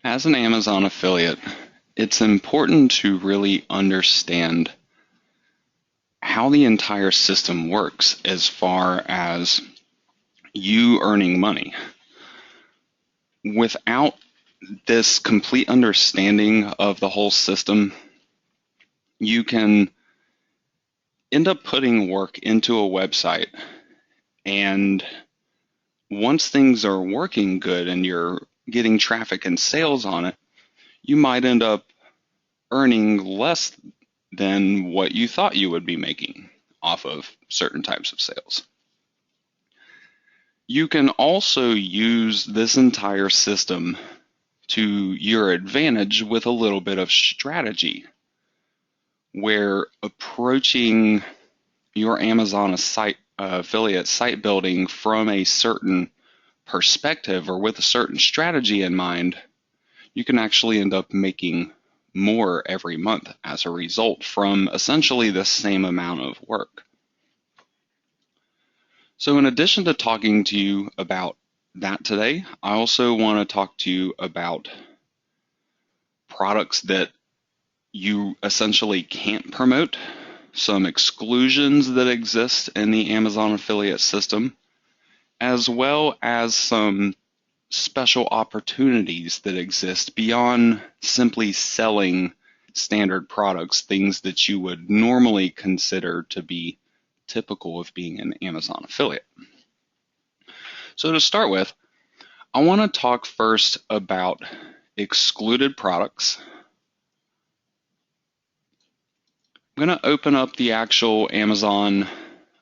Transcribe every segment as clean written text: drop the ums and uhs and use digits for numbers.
As an Amazon affiliate, it's important to really understand how the entire system works as far as you earning money. Without this complete understanding of the whole system, you can end up putting work into a website, and once things are working good and you're getting traffic and sales on it, you might end up earning less than what you thought you would be making off of certain types of sales. You can also use this entire system to your advantage with a little bit of strategy, where approaching your Amazon site affiliate site building from a certain perspective or with a certain strategy in mind, you can actually end up making more every month as a result from essentially the same amount of work. So in addition to talking to you about that today, I also want to talk to you about products that you essentially can't promote, some exclusions that exist in the Amazon affiliate system, as well as some special opportunities that exist beyond simply selling standard products, things that you would normally consider to be typical of being an Amazon affiliate. So to start with, I want to talk first about excluded products. I'm going to open up the actual Amazon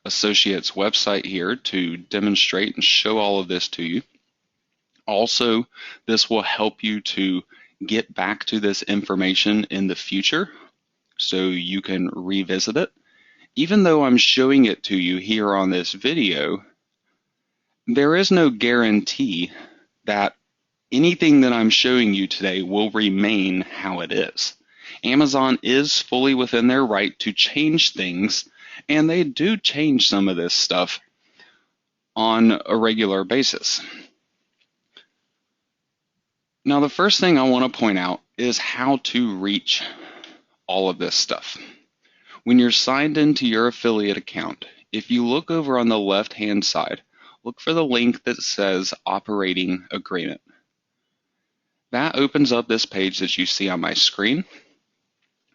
Associates website here to demonstrate and show all of this to you. Also, this will help you to get back to this information in the future so you can revisit it. Even though I'm showing it to you here on this video, there is no guarantee that anything that I'm showing you today will remain how it is. Amazon is fully within their right to change things, and they do change some of this stuff on a regular basis. Now, the first thing I want to point out is how to reach all of this stuff. When you're signed into your affiliate account, if you look over on the left-hand side, look for the link that says Operating Agreement. That opens up this page that you see on my screen.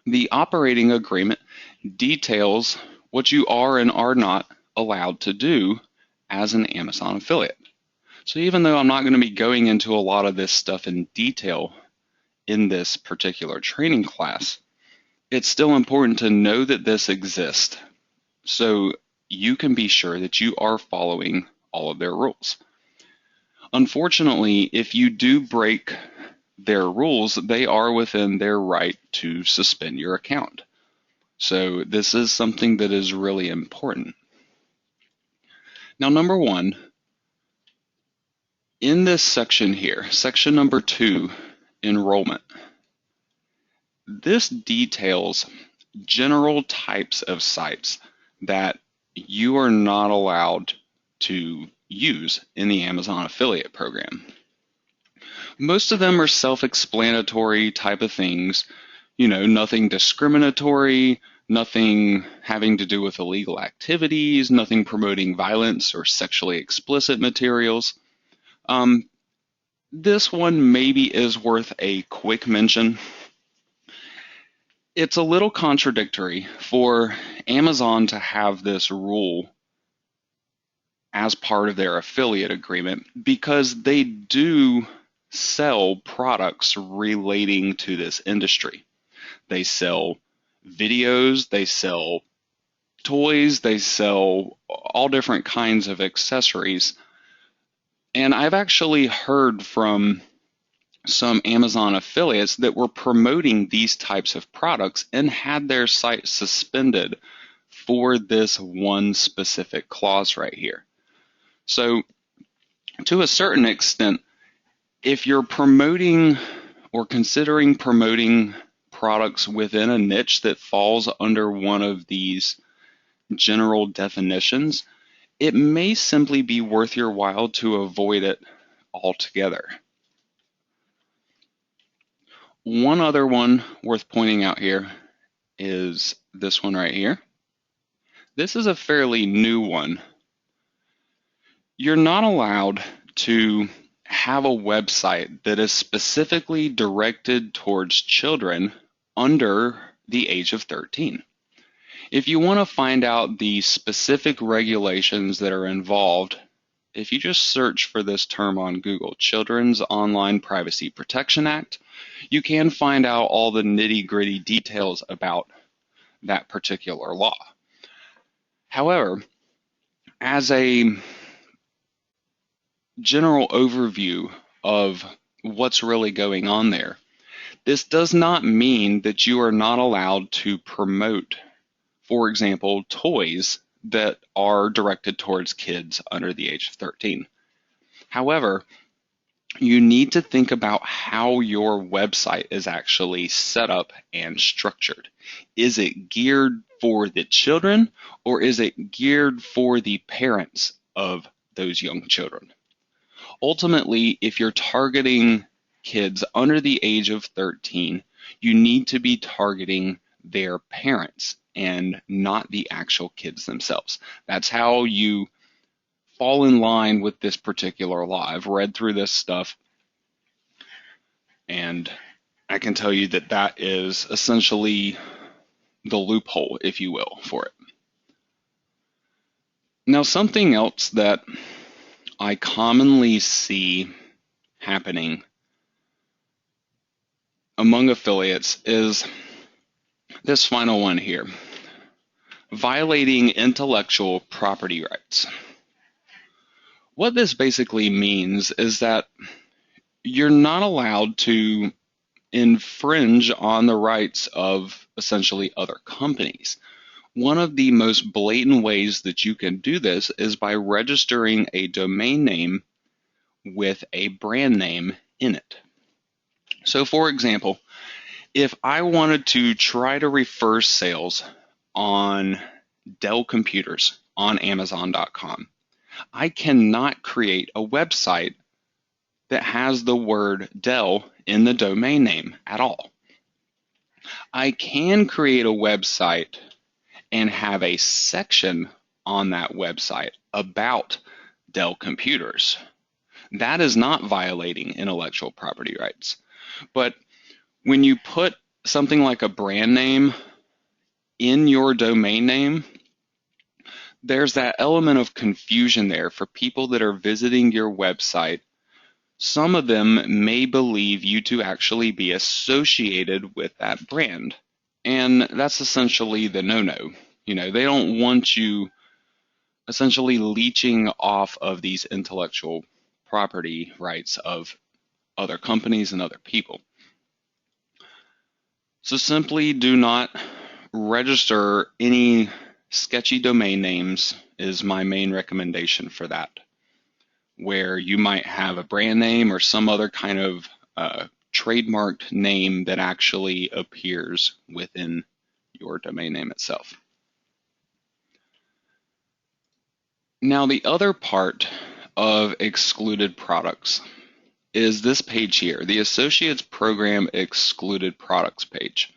The operating agreement details what you are and are not allowed to do as an Amazon affiliate. So even though I'm not going to be going into a lot of this stuff in detail in this particular training class, it's still important to know that this exists so you can be sure that you are following all of their rules. Unfortunately, if you do break their rules, they are within their right to suspend your account. So this is something that is really important. Now, number one, in this section here, section number 2, enrollment, this details general types of sites that you are not allowed to use in the Amazon affiliate program. Most of them are self-explanatory type of things, nothing discriminatory, nothing having to do with illegal activities, nothing promoting violence or sexually explicit materials. This one maybe is worth a quick mention. It's a little contradictory for Amazon to have this rule as part of their affiliate agreement because they do sell products relating to this industry. They sell videos, they sell toys, they sell all different kinds of accessories. And I've actually heard from some Amazon affiliates that were promoting these types of products and had their site suspended for this one specific clause right here. So to a certain extent, if you're promoting or considering promoting products within a niche that falls under one of these general definitions, it may simply be worth your while to avoid it altogether. One other one worth pointing out here is this one right here. This is a fairly new one. You're not allowed to have a website that is specifically directed towards children under the age of 13. If you want to find out the specific regulations that are involved, if you just search for this term on Google, Children's Online Privacy Protection Act, you can find out all the nitty-gritty details about that particular law. However, as a general overview of what's really going on there, this does not mean that you are not allowed to promote, for example, toys that are directed towards kids under the age of 13. However, you need to think about how your website is actually set up and structured. Is it geared for the children, or is it geared for the parents of those young children? Ultimately, if you're targeting kids under the age of 13, you need to be targeting their parents and not the actual kids themselves. That's how you fall in line with this particular law. I've read through this stuff, and I can tell you that that is essentially the loophole, if you will, for it. Now, something else that I commonly see happening among affiliates is this final one here: violating intellectual property rights. What this basically means is that you're not allowed to infringe on the rights of essentially other companies. One of the most blatant ways that you can do this is by registering a domain name with a brand name in it. So for example, if I wanted to try to refer sales on Dell computers on Amazon.com, I cannot create a website that has the word Dell in the domain name at all. I can create a website and have a section on that website about Dell computers. That is not violating intellectual property rights. But when you put something like a brand name in your domain name, there's that element of confusion there for people that are visiting your website. Some of them may believe you to actually be associated with that brand, and that's essentially the no-no. You know, they don't want you essentially leeching off of these intellectual property rights of other companies and other people. So simply do not register any sketchy domain names is my main recommendation for that, where you might have a brand name or some other kind of trademarked name that actually appears within your domain name itself. Now, the other part of excluded products is this page here, the Associates Program Excluded Products page.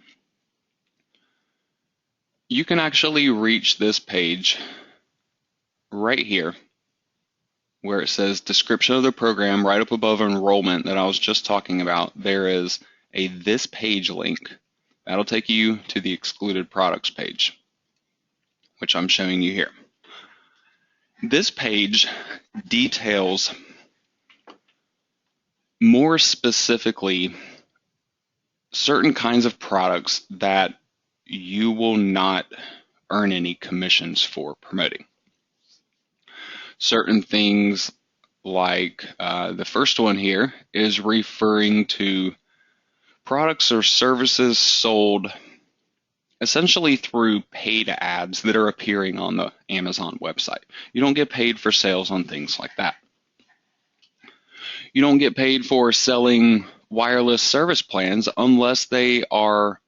You can actually reach this page right here where it says description of the program. Right up above enrollment that I was just talking about, there is a this page link. That'll take you to the excluded products page, which I'm showing you here. This page details more specifically certain kinds of products that you will not earn any commissions for promoting. Certain things like the first one here is referring to products or services sold essentially through paid ads that are appearing on the Amazon website. You don't get paid for sales on things like that. You don't get paid for selling wireless service plans unless they are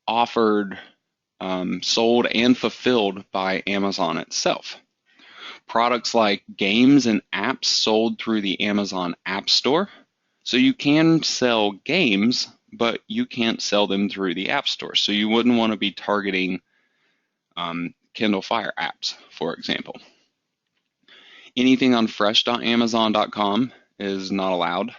offered, sold, and fulfilled by Amazon itself. Products like games and apps sold through the Amazon App Store. So you can sell games but you can't sell them through the App Store. So you wouldn't want to be targeting Kindle Fire apps, for example. Anything on fresh.amazon.com is not allowed.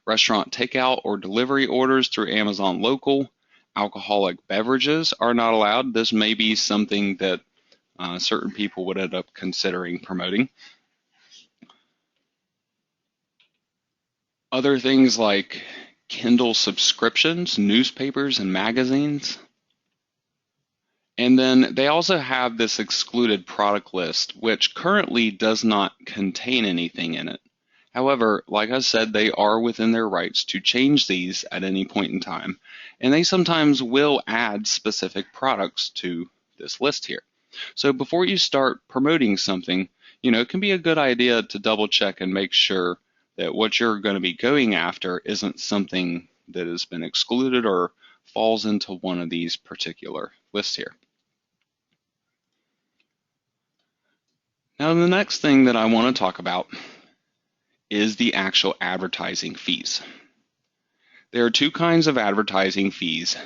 Restaurant takeout or delivery orders through Amazon Local. Alcoholic beverages are not allowed. This may be something that certain people would end up considering promoting. Other things like Kindle subscriptions, newspapers, and magazines. And then they also have this excluded product list, which currently does not contain anything in it. However, like I said, they are within their rights to change these at any point in time, and they sometimes will add specific products to this list here. So before you start promoting something, it can be a good idea to double check and make sure that what you're going to be going after isn't something that has been excluded or falls into one of these particular lists here. Now, the next thing that I want to talk about is the actual advertising fees. There are two kinds of advertising fees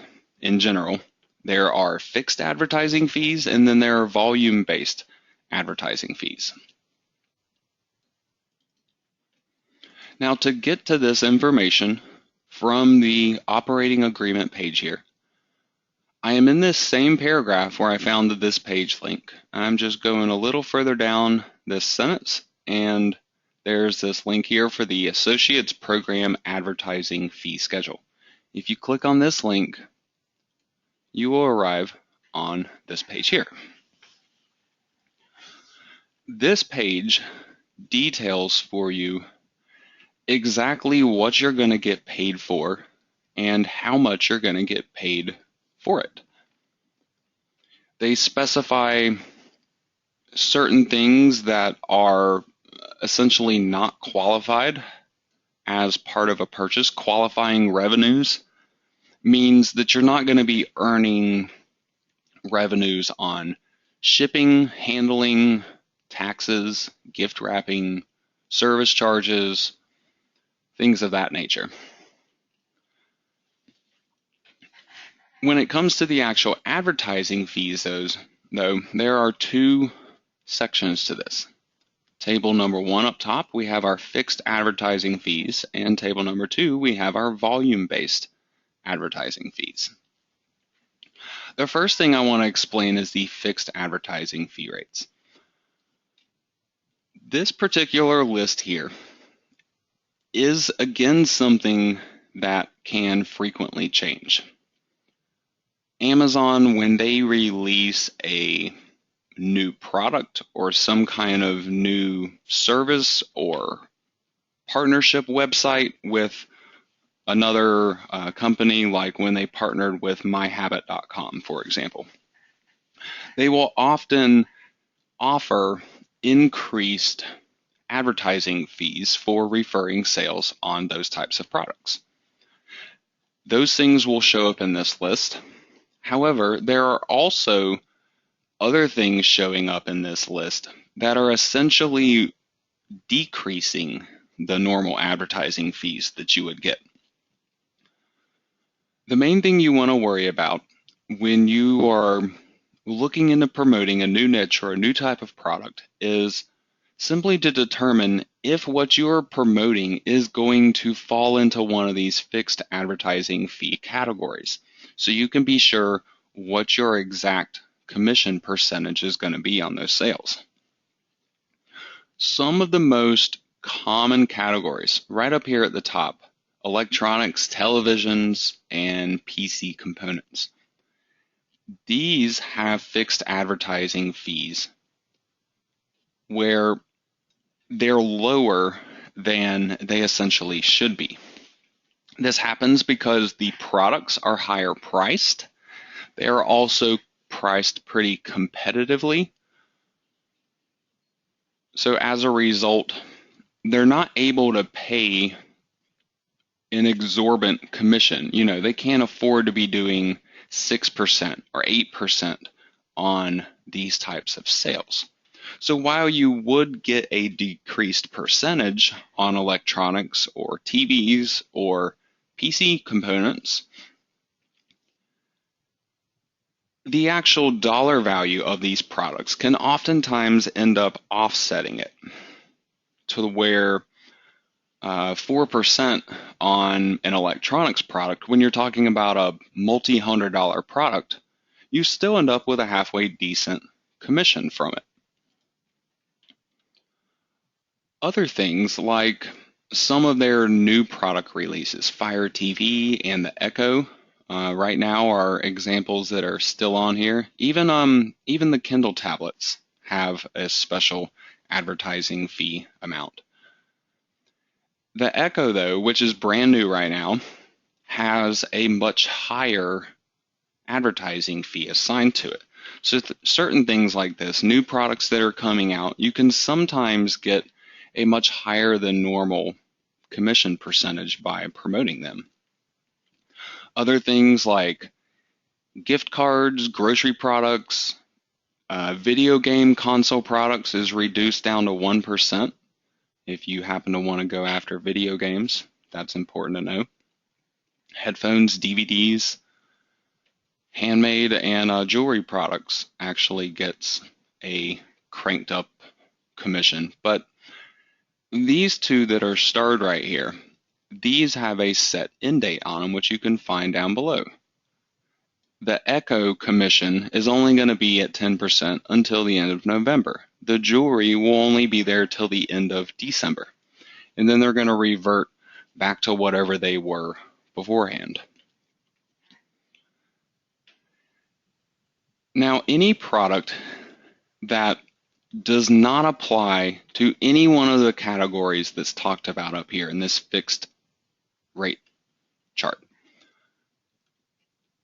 in general. There are fixed advertising fees, and then there are volume-based advertising fees. Now, to get to this information from the operating agreement page here, I am in this same paragraph where I found this page link. I'm just going a little further down this sentence, and there's this link here for the Associates Program Advertising Fee Schedule. If you click on this link, you will arrive on this page here. This page details for you exactly what you're going to get paid for and how much you're going to get paid for it. They specify certain things that are essentially not qualified as part of a purchase. Qualifying revenues means that you're not going to be earning revenues on shipping, handling, taxes, gift wrapping, service charges, things of that nature. When it comes to the actual advertising fees, though, there are two sections to this. Table number 1 up top, we have our fixed advertising fees, and table number 2, we have our volume-based advertising fees. The first thing I want to explain is the fixed advertising fee rates. This particular list here is, again, something that can frequently change. Amazon, when they release a new product or some kind of new service or partnership website with another company, like when they partnered with myhabit.com, for example, they will often offer increased advertising fees for referring sales on those types of products. Those things will show up in this list. However, there are also other things showing up in this list that are essentially decreasing the normal advertising fees that you would get. The main thing you want to worry about when you are looking into promoting a new niche or a new type of product is simply to determine if what you are promoting is going to fall into one of these fixed advertising fee categories, so you can be sure what your exact commission percentage is going to be on those sales. Some of the most common categories, right up here at the top: electronics, televisions, and PC components. These have fixed advertising fees where they're lower than they essentially should be. This happens because the products are higher priced. They are also priced pretty competitively. So as a result, they're not able to pay an exorbitant commission. They can't afford to be doing 6% or 8% on these types of sales. So while you would get a decreased percentage on electronics or TVs or PC components, the actual dollar value of these products can oftentimes end up offsetting it to where 4% on an electronics product, when you're talking about a multi-$100 product, you still end up with a halfway decent commission from it. Other things like some of their new product releases, Fire TV and the Echo, right now are examples that are still on here. Even the Kindle tablets have a special advertising fee amount. The Echo, though, which is brand new right now, has a much higher advertising fee assigned to it. So certain things like this, new products that are coming out, you can sometimes get a much higher than normal commission percentage by promoting them. Other things like gift cards, grocery products, video game console products is reduced down to 1%. If you happen to want to go after video games, that's important to know. Headphones, DVDs, handmade and jewelry products actually gets a cranked up commission. But these two that are starred right here, these have a set end date on them, which you can find down below. The Echo commission is only going to be at 10% until the end of November. The jewelry will only be there till the end of December. And then they're going to revert back to whatever they were beforehand. Now, any product that does not apply to any one of the categories that's talked about up here in this fixed rate chart,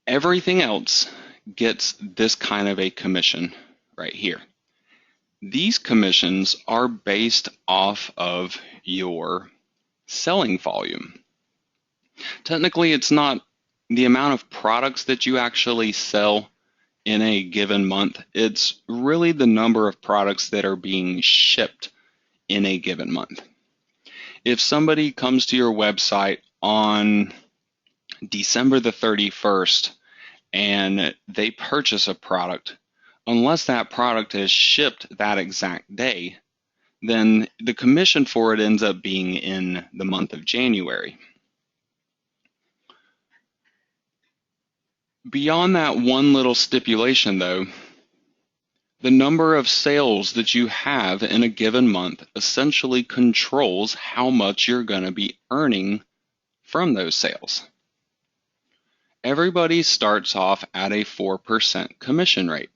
everything else gets this kind of a commission right here. These commissions are based off of your selling volume. Technically, it's not the amount of products that you actually sell in a given month. It's really the number of products that are being shipped in a given month. If somebody comes to your website on December the 31st and they purchase a product, unless that product is shipped that exact day, then the commission for it ends up being in the month of January. Beyond that one little stipulation, though, the number of sales that you have in a given month essentially controls how much you're going to be earning from those sales. Everybody starts off at a 4% commission rate.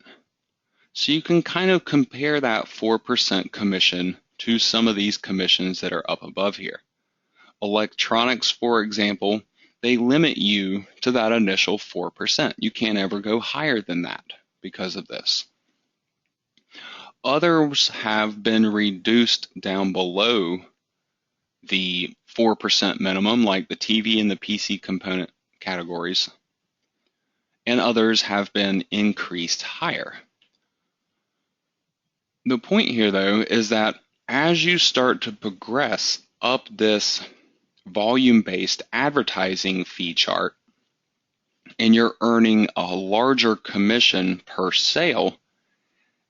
So you can kind of compare that 4% commission to some of these commissions that are up above here. Electronics, for example, they limit you to that initial 4%. You can't ever go higher than that because of this. Others have been reduced down below the 4% minimum, like the TV and the PC component categories, and others have been increased higher. The point here, though, is that as you start to progress up this volume-based advertising fee chart and you're earning a larger commission per sale,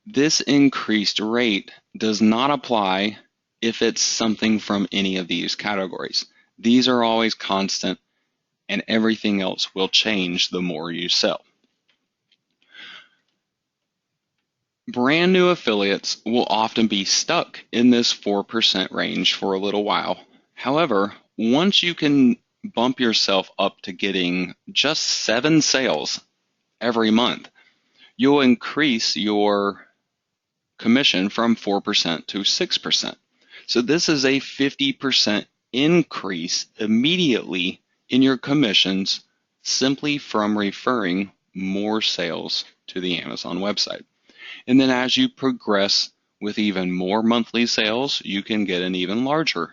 this increased rate does not apply if it's something from any of these categories. These are always constant, and everything else will change the more you sell. Brand new affiliates will often be stuck in this 4% range for a little while. However, once you can bump yourself up to getting just 7 sales every month, you'll increase your commission from 4% to 6%. So this is a 50% increase immediately in your commissions simply from referring more sales to the Amazon website. And then as you progress with even more monthly sales, you can get an even larger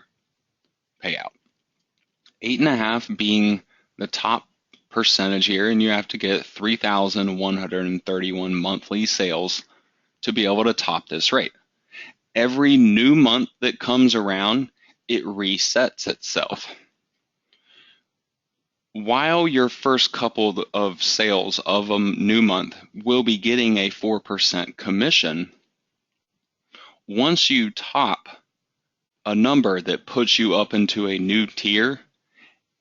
payout. 8.5 being the top percentage here, and you have to get 3,131 monthly sales to be able to top this rate. Every new month that comes around, it resets itself. while your first couple of sales of a new month will be getting a 4% commission, once you top a number that puts you up into a new tier,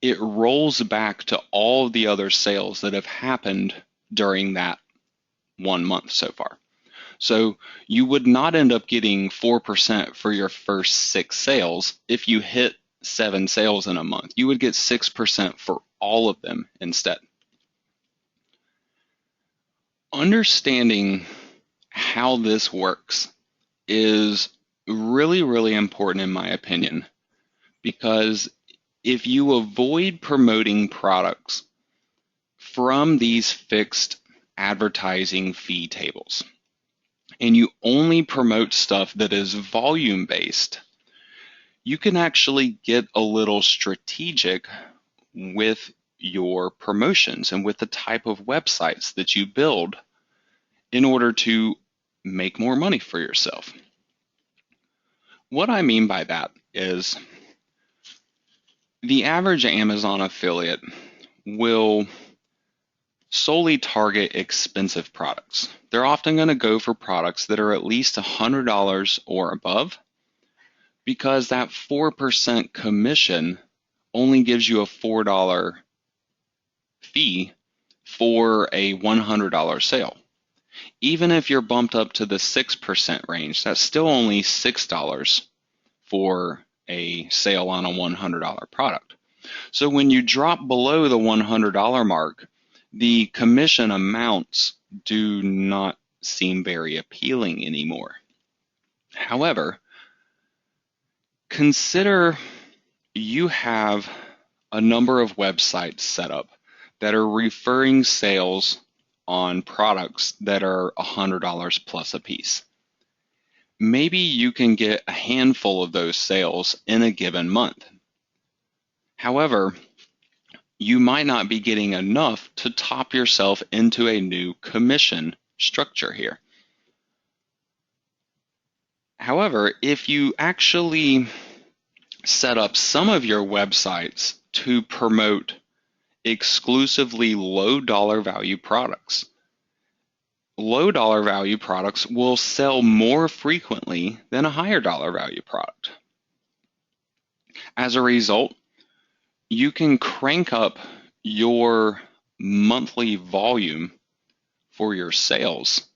it rolls back to all the other sales that have happened during that 1 month so far. So you would not end up getting 4% for your first 6 sales if you hit 7 sales in a month. You would get 6% for all of them instead. Understanding how this works is really, really important in my opinion, because if you avoid promoting products from these fixed advertising fee tables, and you only promote stuff that is volume based, you can actually get a little strategic with your promotions and with the type of websites that you build in order to make more money for yourself. What I mean by that is the average Amazon affiliate will solely target expensive products. They're often going to go for products that are at least $100 or above, because that 4% commission only gives you a $4 fee for a $100 sale. Even if you're bumped up to the 6% range, that's still only $6 for a sale on a $100 product. So when you drop below the $100 mark, the commission amounts do not seem very appealing anymore. However, consider you have a number of websites set up that are referring sales on products that are $100 plus a piece. Maybe you can get a handful of those sales in a given month. However, you might not be getting enough to top yourself into a new commission structure here. However, if you actually set up some of your websites to promote exclusively low dollar value products, low dollar value products will sell more frequently than a higher dollar value product. As a result, you can crank up your monthly volume for your sales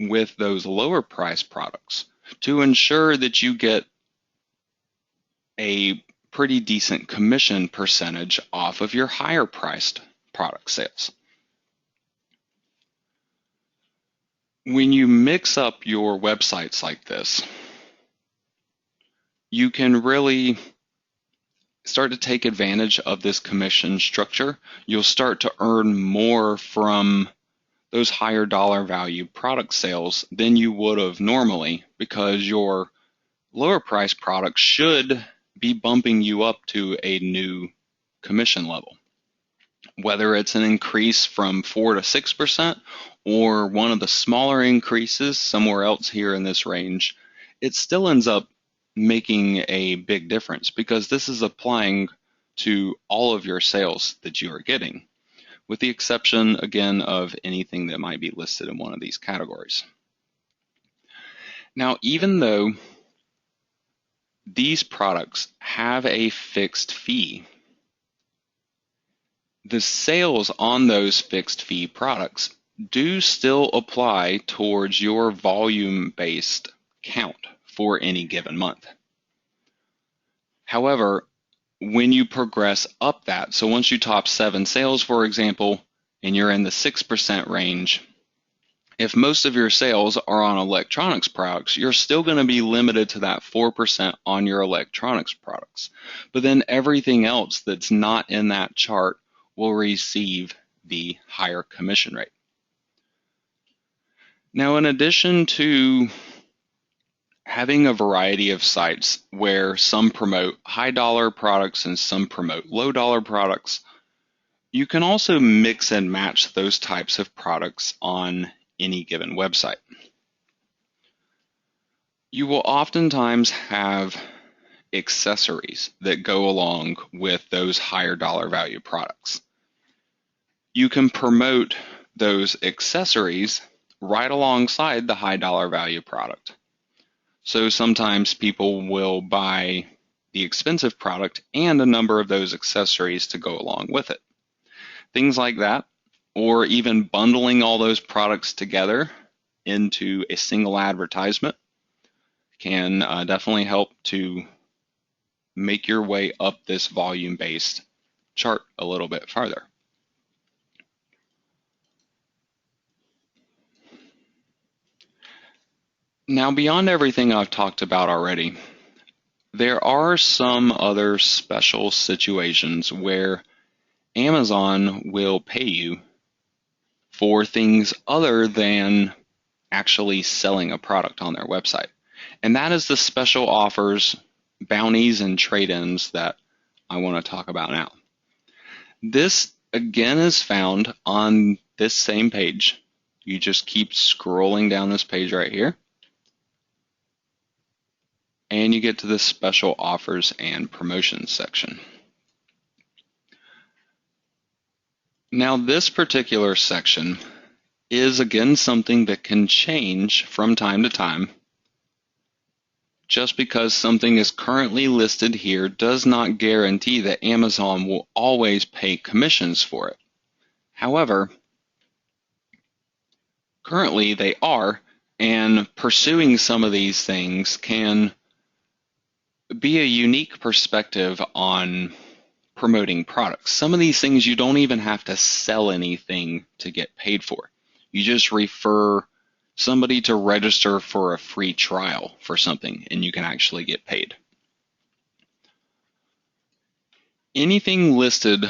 with those lower price products to ensure that you get a pretty decent commission percentage off of your higher priced product sales. When you mix up your websites like this, you can really start to take advantage of this commission structure. You'll start to earn more from those higher dollar value product sales than you would have normally, because your lower price products should be bumping you up to a new commission level. Whether it's an increase from 4 to 6% or one of the smaller increases somewhere else here in this range, it still ends up making a big difference, because this is applying to all of your sales that you are getting, with the exception, again, of anything that might be listed in one of these categories. Now, even though these products have a fixed fee, the sales on those fixed fee products do still apply towards your volume-based count for any given month. However, when you progress up that, so once you top 7 sales, for example, and you're in the 6% range, if most of your sales are on electronics products, you're still going to be limited to that 4% on your electronics products. But then everything else that's not in that chart will receive the higher commission rate. Now, in addition to having a variety of sites where some promote high dollar products and some promote low dollar products, you can also mix and match those types of products on any given website. You will oftentimes have accessories that go along with those higher dollar value products. you can promote those accessories right alongside the high dollar value product. So sometimes people will buy the expensive product and a number of those accessories to go along with it. Things like that, or even bundling all those products together into a single advertisement can definitely help to make your way up this volume-based chart a little bit farther. Now, beyond everything I've talked about already, there are some other special situations where Amazon will pay you for things other than actually selling a product on their website. And that is the special offers, bounties, and trade-ins that I want to talk about now. This, again, is found on this same page. You just keep scrolling down this page right here, and you get to the special offers and promotions section. Now, this particular section is, again, something that can change from time to time. Just because something is currently listed here does not guarantee that Amazon will always pay commissions for it. However, currently they are, and pursuing some of these things can be a unique perspective on promoting products. Some of these things you don't even have to sell anything to get paid for. You just refer somebody to register for a free trial for something, and you can actually get paid. Anything listed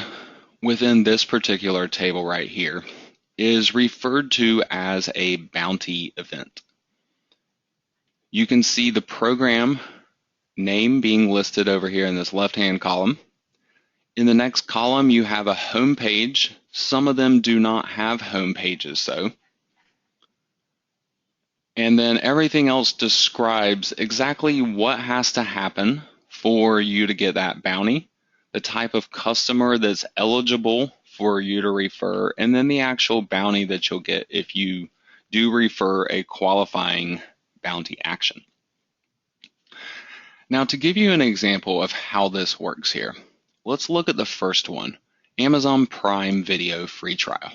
within this particular table right here is referred to as a bounty event. You can see the program name being listed over here in this left-hand column. In the next column, you have a home page. Some of them do not have home pages, though. And then everything else describes exactly what has to happen for you to get that bounty, the type of customer that's eligible for you to refer, and then the actual bounty that you'll get if you do refer a qualifying bounty action. Now, to give you an example of how this works here, let's look at the first one, Amazon Prime Video Free Trial.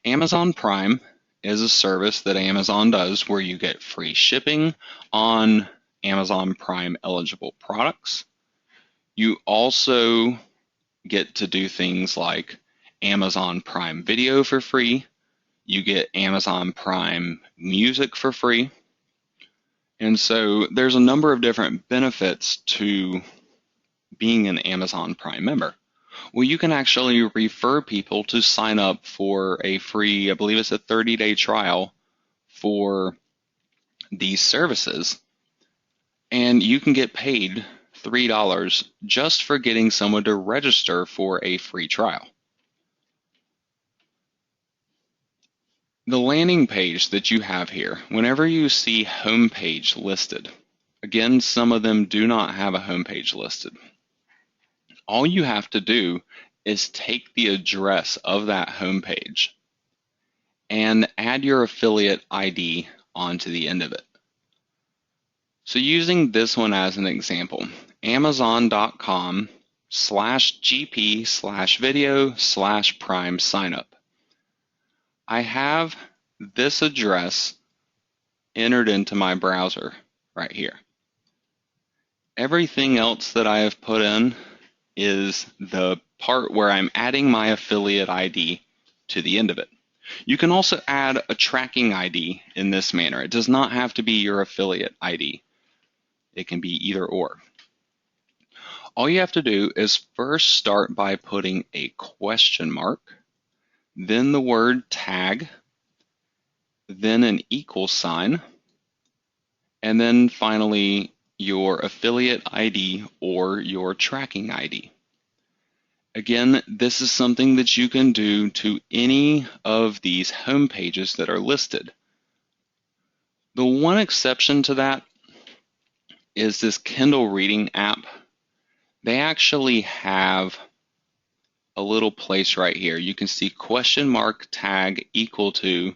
Amazon Prime is a service that Amazon does where you get free shipping on Amazon Prime eligible products. You also get to do things like Amazon Prime Video for free. You get Amazon Prime Music for free. And so there's a number of different benefits to being an Amazon Prime member. Well, you can actually refer people to sign up for a free, I believe it's a 30-day trial for these services, and you can get paid $3 just for getting someone to register for a free trial. The landing page that you have here, whenever you see homepage listed, again, some of them do not have a homepage listed. All you have to do is take the address of that homepage and add your affiliate ID onto the end of it. So using this one as an example, Amazon.com/GP/video/Prime signup. I have this address entered into my browser right here. Everything else that I have put in is the part where I'm adding my affiliate ID to the end of it. You can also add a tracking ID in this manner. It does not have to be your affiliate ID. It can be either or. All you have to do is first start by putting a question mark, then the word tag, then an equal sign, and then finally your affiliate ID or your tracking ID. Again, this is something that you can do to any of these home pages that are listed. The one exception to that is this Kindle reading app. They actually have a little place right here. You can see question mark tag equal to,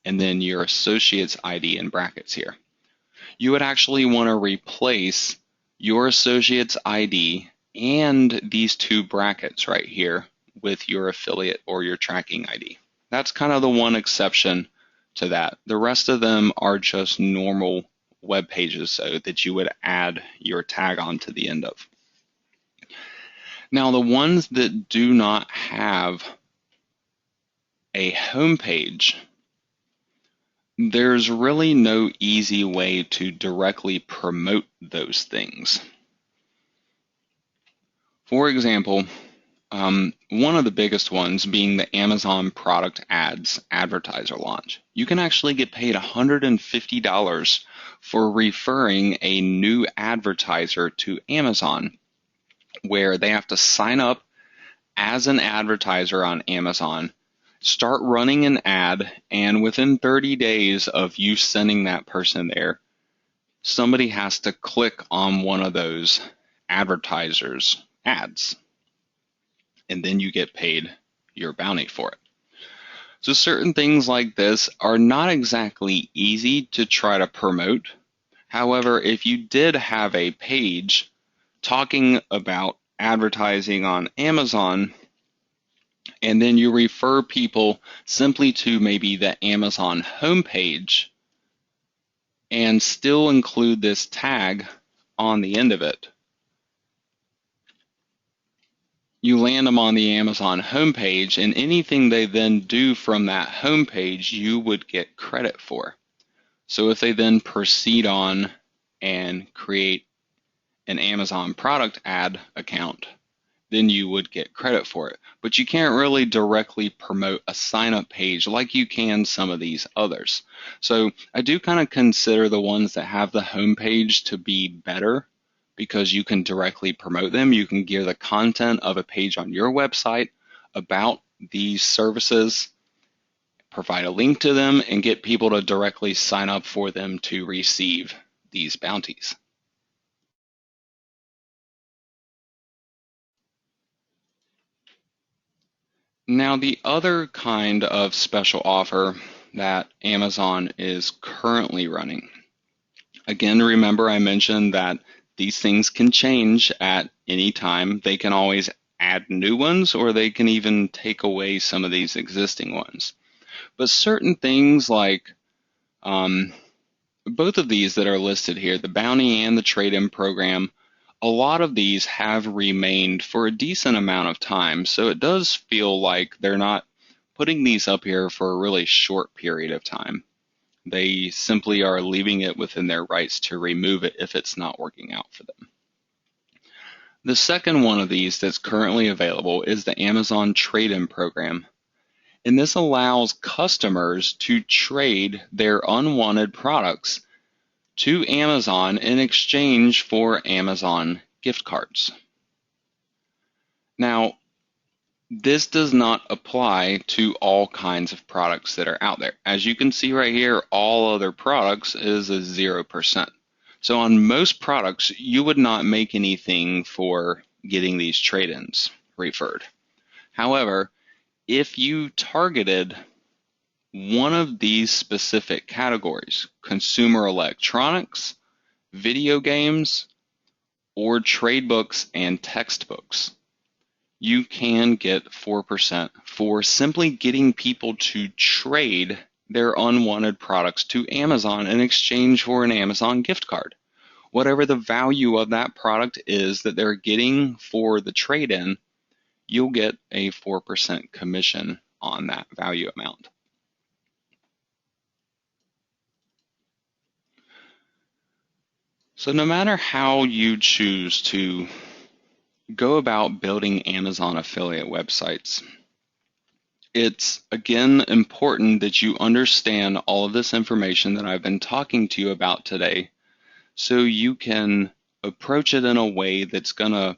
and then your associate's ID in brackets here. You would actually want to replace your associate's ID and these two brackets right here with your affiliate or your tracking ID. That's kind of the one exception to that. The rest of them are just normal web pages so that you would add your tag on to the end of. Now, the ones that do not have a home page, there's really no easy way to directly promote those things. For example, one of the biggest ones being the Amazon Product Ads advertiser launch. You can actually get paid $150 for referring a new advertiser to Amazon, where they have to sign up as an advertiser on Amazon, start running an ad, and within 30 days of you sending that person there, somebody has to click on one of those advertisers' ads, and then you get paid your bounty for it. So certain things like this are not exactly easy to try to promote. However, if you did have a page talking about advertising on Amazon, and then you refer people simply to maybe the Amazon homepage and still include this tag on the end of it, you land them on the Amazon homepage, and anything they then do from that homepage, you would get credit for. So if they then proceed on and create an Amazon product ad account, then you would get credit for it. But you can't really directly promote a sign-up page like you can some of these others. So I do kind of consider the ones that have the homepage to be better, because you can directly promote them. You can gear the content of a page on your website about these services, provide a link to them, and get people to directly sign up for them to receive these bounties. Now, the other kind of special offer that Amazon is currently running. Again, remember I mentioned that these things can change at any time. They can always add new ones, or they can even take away some of these existing ones. But certain things like both of these that are listed here, the bounty and the trade-in program, a lot of these have remained for a decent amount of time. So it does feel like they're not putting these up here for a really short period of time. They simply are leaving it within their rights to remove it if it's not working out for them. The second one of these that's currently available is the Amazon Trade-in Program. And this allows customers to trade their unwanted products to Amazon in exchange for Amazon gift cards. Now, this does not apply to all kinds of products that are out there. As you can see right here, all other products is a 0%. So on most products, you would not make anything for getting these trade-ins referred. However, if you targeted one of these specific categories, consumer electronics, video games, or trade books and textbooks, you can get 4% for simply getting people to trade their unwanted products to Amazon in exchange for an Amazon gift card. Whatever the value of that product is that they're getting for the trade-in, you'll get a 4% commission on that value amount. So no matter how you choose to go about building Amazon affiliate websites, it's again important that you understand all of this information that I've been talking to you about today, so you can approach it in a way that's going to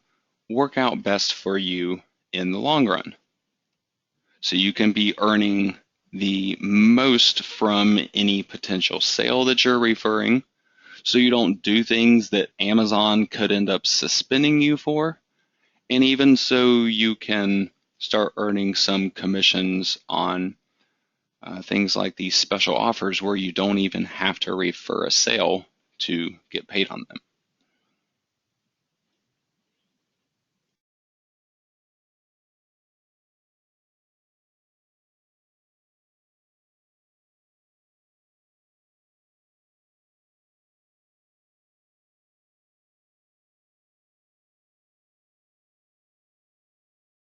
work out best for you in the long run. So you can be earning the most from any potential sale that you're referring, so you don't do things that Amazon could end up suspending you for. And even so you can start earning some commissions on things like these special offers where you don't even have to refer a sale to get paid on them.